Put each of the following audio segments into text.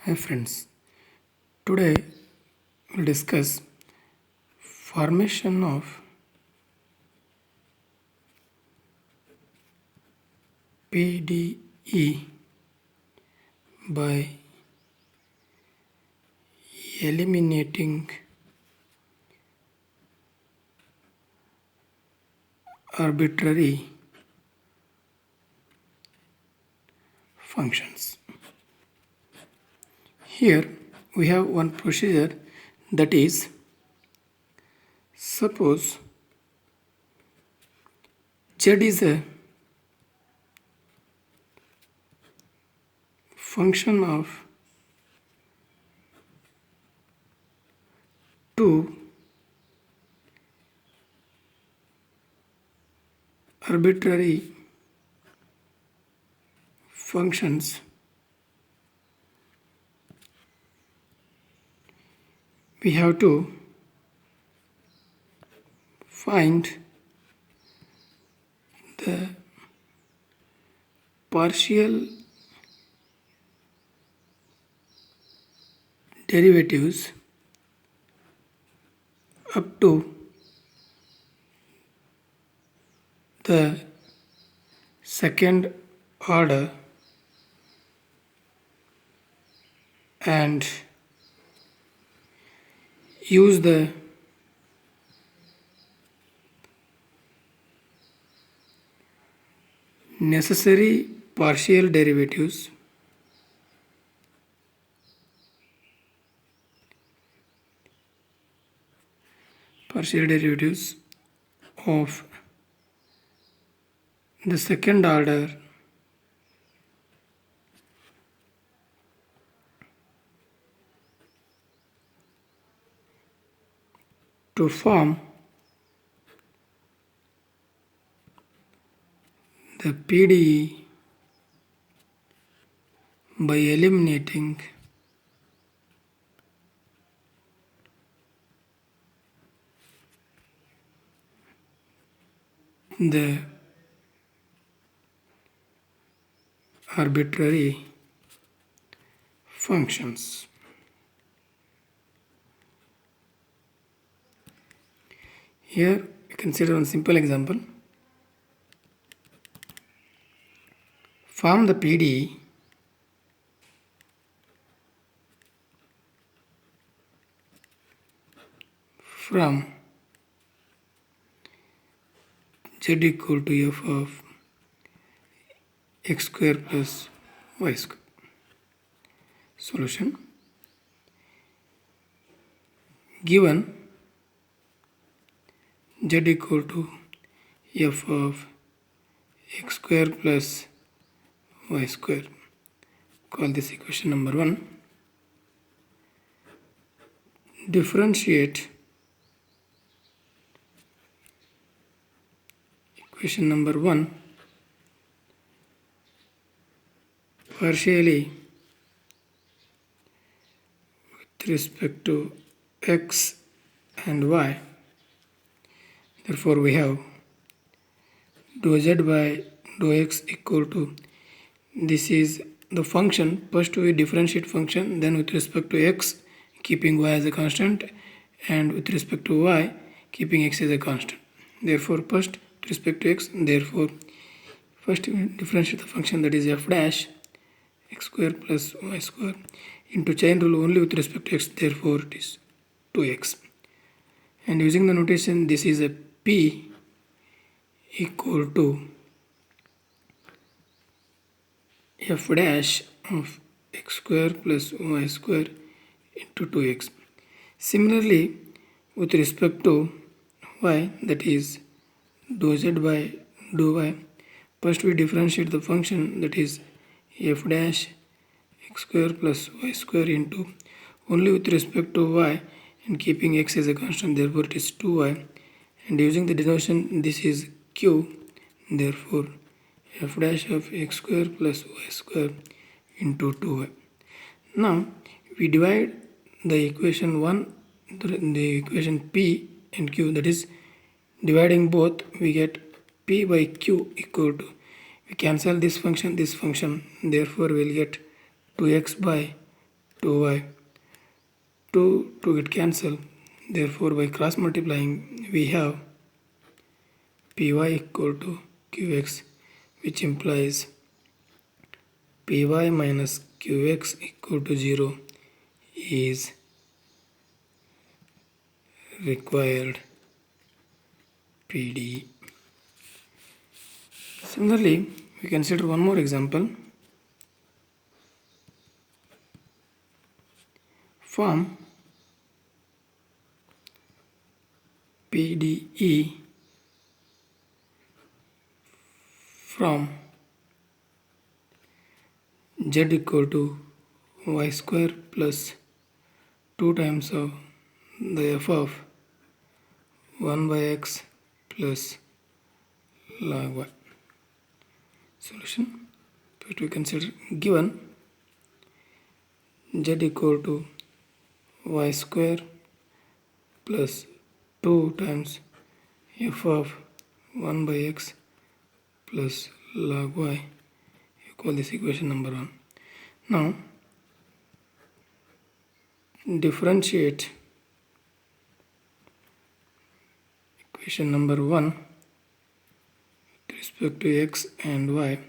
Hi friends, today we'll discuss formation of PDE by eliminating arbitrary functions. Here we have one procedure, that is, suppose Z is a function of two arbitrary functions we have to find the partial derivatives up to the second order and use the necessary partial derivatives of the second order to form the PDE by eliminating the arbitrary functions. Here you consider one simple example. Form the PDE from Z equal to f of x square plus y square. Solution: given Z equal to f of x square plus y square, call this equation number 1. Differentiate equation number 1 partially with respect to x and y. Therefore we have dou z by dou x equal to, this is the function. First we differentiate function, then with respect to x keeping y as a constant, and with respect to y keeping x as a constant. Therefore first with respect to x, therefore first we differentiate the function, that is f dash x square plus y square into chain rule only with respect to x, therefore it is 2x. And using the notation, this is a p equal to f dash of x square plus y square into 2x. Similarly, with respect to y, that is dou z by dou y, first we differentiate the function, that is f dash x square plus y square into only with respect to y and keeping x as a constant, therefore it is 2y. And using the denotation, this is q, therefore f dash of x square plus y square into 2y. Now we divide the equation 1, the equation p and q, that is dividing both, we get p by q equal to, we cancel this function, therefore we will get 2x by 2y, 2 get cancelled. Therefore, by cross multiplying, we have py equal to qx, which implies py minus qx equal to 0 is required PDE. Similarly, we consider one more example. From PDE from z equal to y square plus 2 times of the f of 1 by x plus log y. Solution. First we consider given z equal to y square plus 2 times f of 1 by x plus log y. You call this equation number 1. Now differentiate equation number 1 with respect to x and y.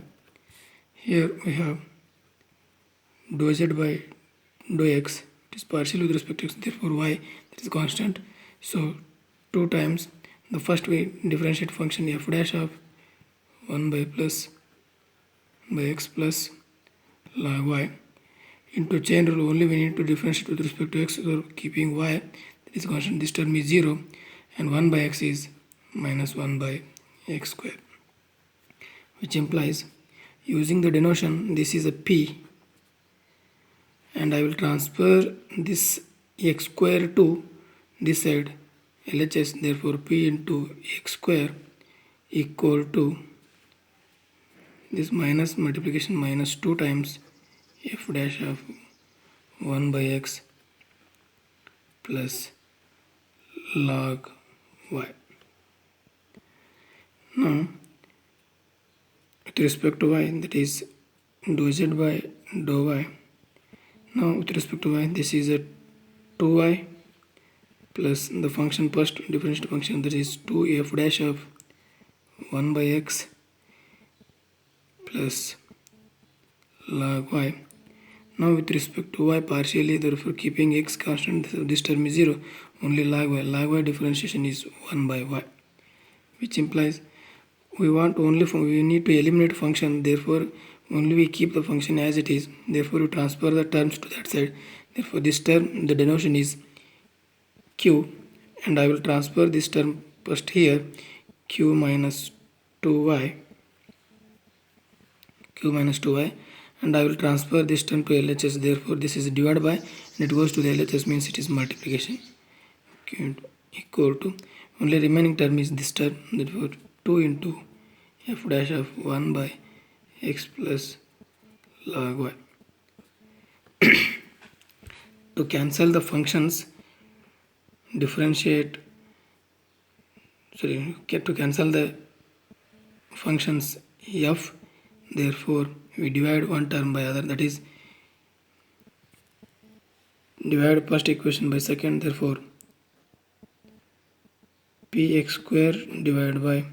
Here we have dou z by dou x, it is partial with respect to x, therefore y, that is constant. So 2 times the first we differentiate function f dash of 1 by x plus log y into chain rule. Only we need to differentiate with respect to x, so keeping y, that is constant, this term is 0, and 1 by x is minus 1 by x square, which implies, using the denotation, this is a p, and I will transfer this x square to this side, LHS. Therefore p into x square equal to this minus multiplication minus 2 times f dash of 1 by x plus log y. Now with respect to y, that is dou z by dou y. Now with respect to y, this is a 2y plus the function, first differential function, that is 2f dash of 1 by x plus log y. Now with respect to y partially, therefore keeping x constant, this term is 0, only log y. Log y differentiation is 1 by y, which implies we need to eliminate function, therefore only we keep the function as it is, therefore we transfer the terms to that side. Therefore this term, the denotation is q, and I will transfer this term first here, q minus 2y, and I will transfer this term to LHS. Therefore this is divided by, and it goes to the LHS, means it is multiplication, equal to, only remaining term is this term, therefore 2 into f dash of 1 by x plus log y. To cancel the functions, to cancel the functions f, therefore we divide one term by other, that is divide first equation by second. Therefore px square divided by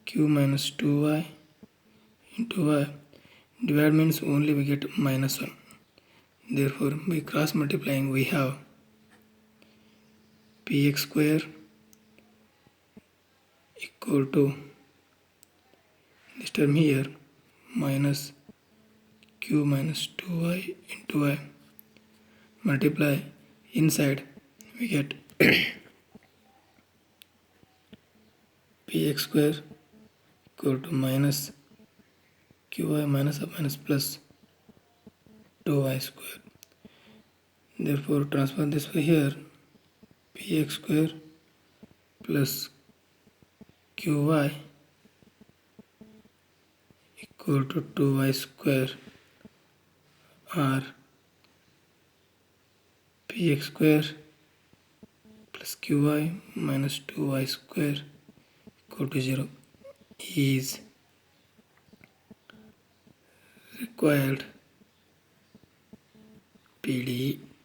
q minus 2y into y. Divide means only we get minus 1. Therefore by cross multiplying we have px square equal to this term here minus q minus 2y into y. Multiply inside, we get px square equal to minus qy minus up minus plus 2y square. Therefore transfer this way here, px square plus qy equal to 2y square, or px square plus qy minus 2y square equal to 0 is required PDE.